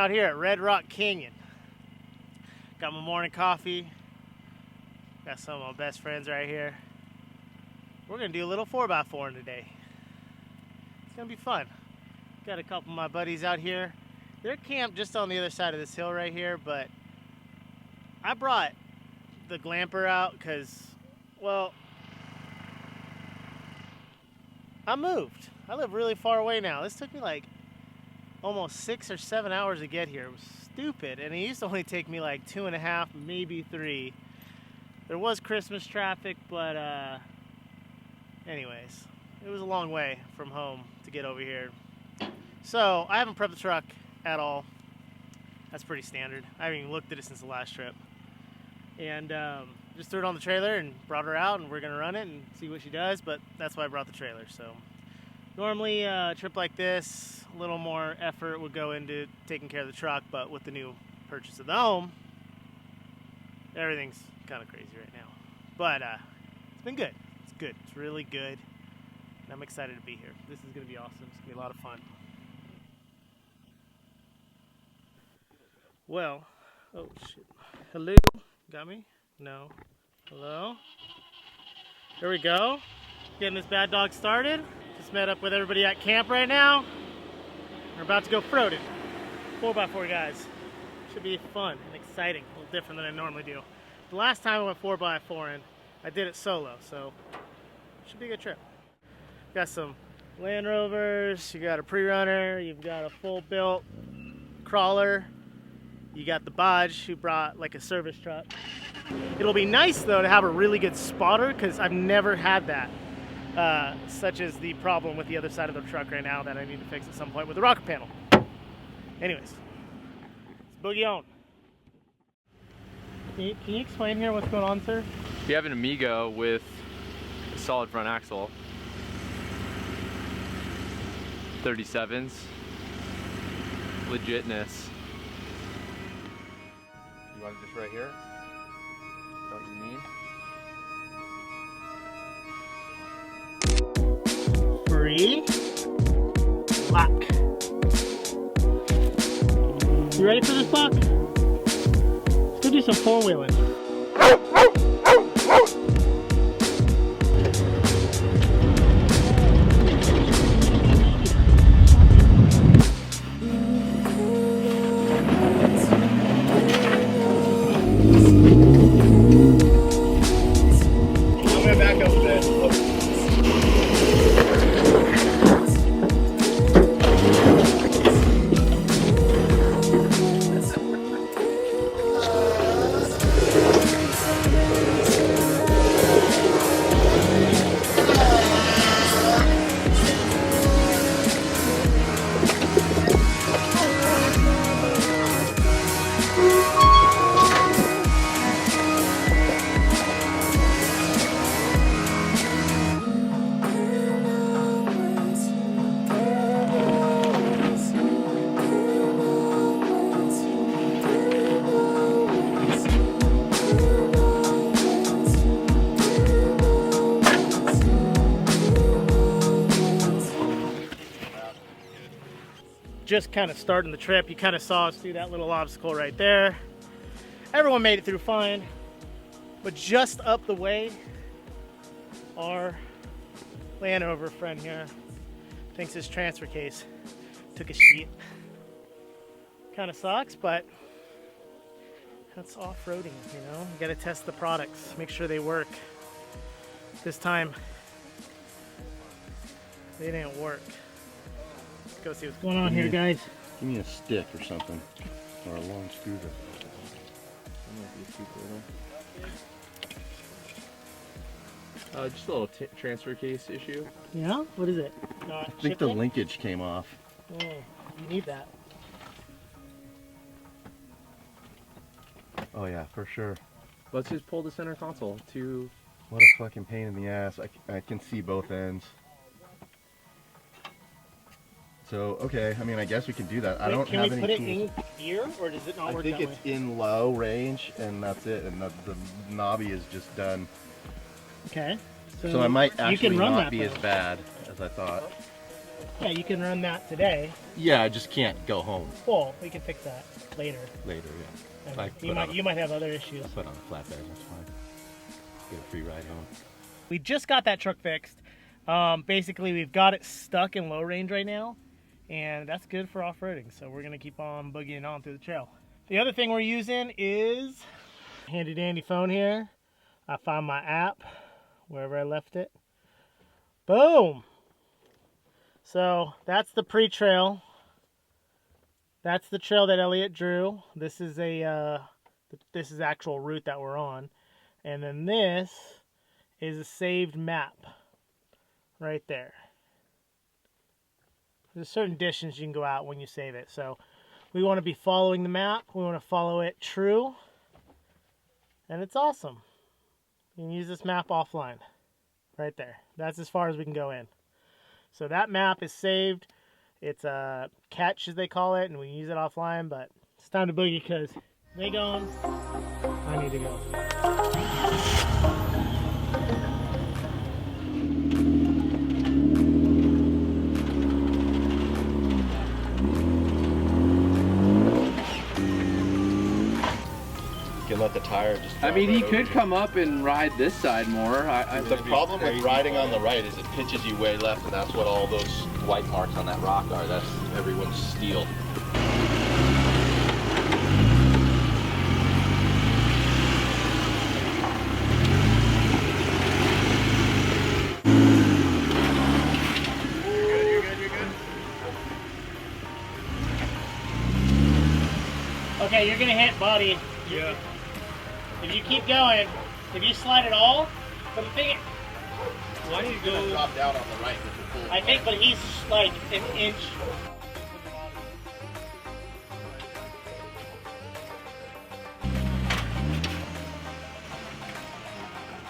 out here at Red Rock Canyon. Got my morning coffee. Got some of my best friends right here. We're gonna do a little 4x4 today. It's gonna be fun. Got a couple of my buddies out here. They're camped just on the other side of this hill right here, but I brought the glamper out because, well, I moved. I live really far away now. This took me like almost 6 or 7 hours to get here. It was stupid, and it used to only take me like 2.5, maybe 3. There was Christmas traffic, but anyways, it was a long way from home to get over here. So I haven't prepped the truck at all. That's pretty standard. I haven't even looked at it since the last trip. And just threw it on the trailer and brought her out, and we're gonna run it and see what she does, but that's why I brought the trailer. So normally a trip like this, a little more effort would go into taking care of the truck, but with the new purchase of the home, everything's kind of crazy right now. But it's been good. It's good. It's really good. And I'm excited to be here. This is gonna be awesome. It's gonna be a lot of fun. Well, oh shit. Hello? Got me? No. Hello? There we go. Getting this bad dog started. Just met up with everybody at camp right now. We're about to go throating. 4x4 guys. Should be fun and exciting. A little different than I normally do. The last time I went 4x4 in, I did it solo, so should be a good trip. Got some Land Rovers, you got a Prerunner, you've got a full built crawler. You got the Baja, who brought like a service truck. It'll be nice though to have a really good spotter because I've never had that. Such as the problem with the other side of the truck right now that I need to fix at some point with the rocker panel. Anyways, let's boogie on. Can you explain here what's going on, sir? We have an Amigo with a solid front axle. 37s. Legitness. You want it just right here? Is that what you mean? Free. Lock. You ready for this, Buck? Let's go do some four-wheeling. Just kind of starting the trip. You kind of saw us do that little obstacle right there. Everyone made it through fine, but just up the way, our Land Rover friend here thinks his transfer case took a sheet. Kind of sucks, but that's off-roading, you know? You gotta test the products, make sure they work. This time, they didn't work. Go see what's going on here, guys. Give me a stick or something, or a long scooter. Just a little transfer case issue. Yeah? What is it? I think the linkage came off. Oh, you need that. Oh yeah, for sure. Let's just pull the center console to... What a fucking pain in the ass. I can see both ends. So, okay, I mean, I guess we can do that. Wait, I don't have any... Can we put it in gear, or does it not work that way? I think it's in low range, and that's it, and the knobby is just done. Okay. So I might actually not be as bad as I thought. Yeah, you can run that today. Yeah, I just can't go home Well, we can fix that later. later. Yeah. I mean, you might have other issues. Put on a flatbed. That's fine. Get a free ride home. We just got that truck fixed. Basically, we've got it stuck in low range right now, and that's good for off-roading. So we're gonna keep on boogieing on through the trail. The other thing we're using is handy dandy phone here. I found my app wherever I left it. Boom. So that's the pre-trail. That's the trail that Elliot drew. This is this is actual route that we're on, and then this is a saved map right there. There's a certain distance you can go out when you save it. So we want to be following the map. We want to follow it true, and it's awesome. You can use this map offline right there. That's as far as we can go in. So that map is saved. It's a catch, as they call it, and we use it offline, but it's time to boogie because they going, I need to go. You can let the tire just. I mean, he drive right could over come up and ride this side more. The problem with riding on the right is it pitches you way left, and that's what all those white marks on that rock are. That's everyone's steel. Okay, you're gonna hit buddy. Yeah. If you keep going, if you slide at all, but the thing, Why do you It's gonna drop down on the right with the full. I think, but he's like an inch.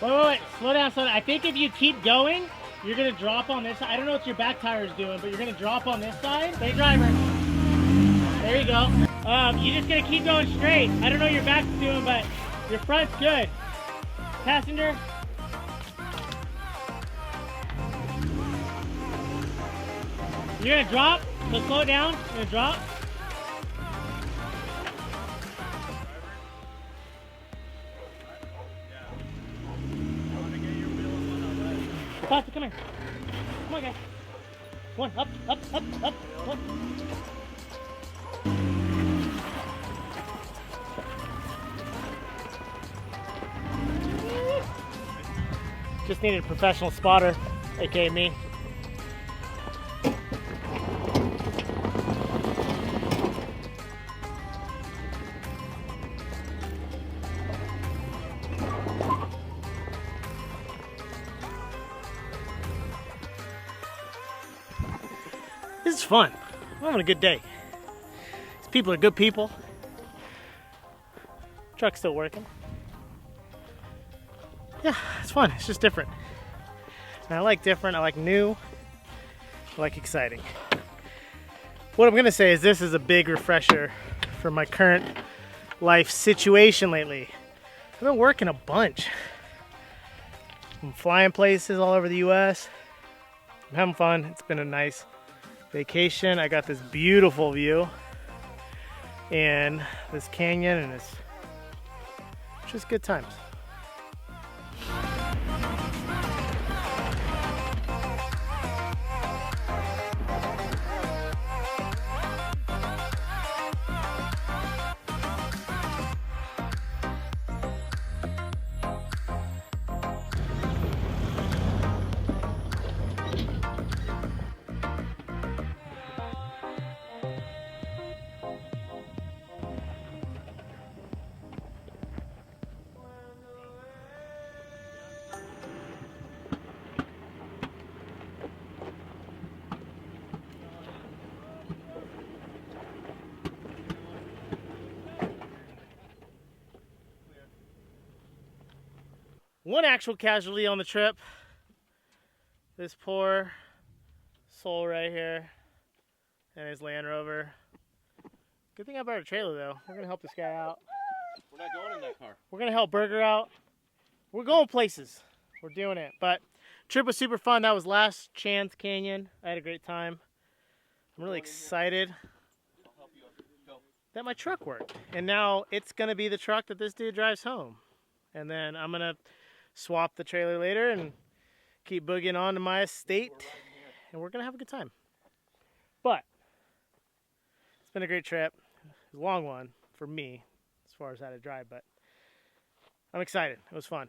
Wait, slow down, slow down. I think if you keep going, you're gonna drop on this side. I don't know what your back tire is doing, but you're gonna drop on this side. Stay driver. There you go. You're just gonna keep going straight. I don't know what your back's doing, but your front's good. Passenger. You're gonna drop, so slow it down. You're gonna drop. Pasta, come here. Come on, guys. One, up, up, up, up. One. Just needed a professional spotter, aka me. This is fun. I'm having a good day. These people are good people. Truck's still working. Yeah, it's fun. It's just different. And I like different. I like new. I like exciting. What I'm going to say is this is a big refresher for my current life situation lately. I've been working a bunch. I'm flying places all over the U.S. I'm having fun. It's been a nice vacation. I got this beautiful view in this canyon, and it's just good times. One actual casualty on the trip. This poor soul right here and his Land Rover. Good thing I brought a trailer though. We're gonna help this guy out. We're not going in that car. We're gonna help Burger out. We're going places. We're doing it. But trip was super fun. That was Last Chance Canyon. I had a great time. I'm really excited that my truck worked. And now it's going to be the truck that this dude drives home. And then I'm going to swap the trailer later and keep boogieing on to my estate. And we're going to have a good time. But it's been a great trip. It was a long one for me as far as how to drive, but I'm excited. It was fun.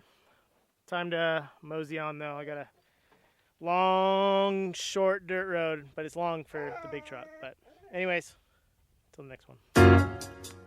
Time to mosey on though. I got a long, short dirt road, but it's long for the big truck. But anyways, until the next one.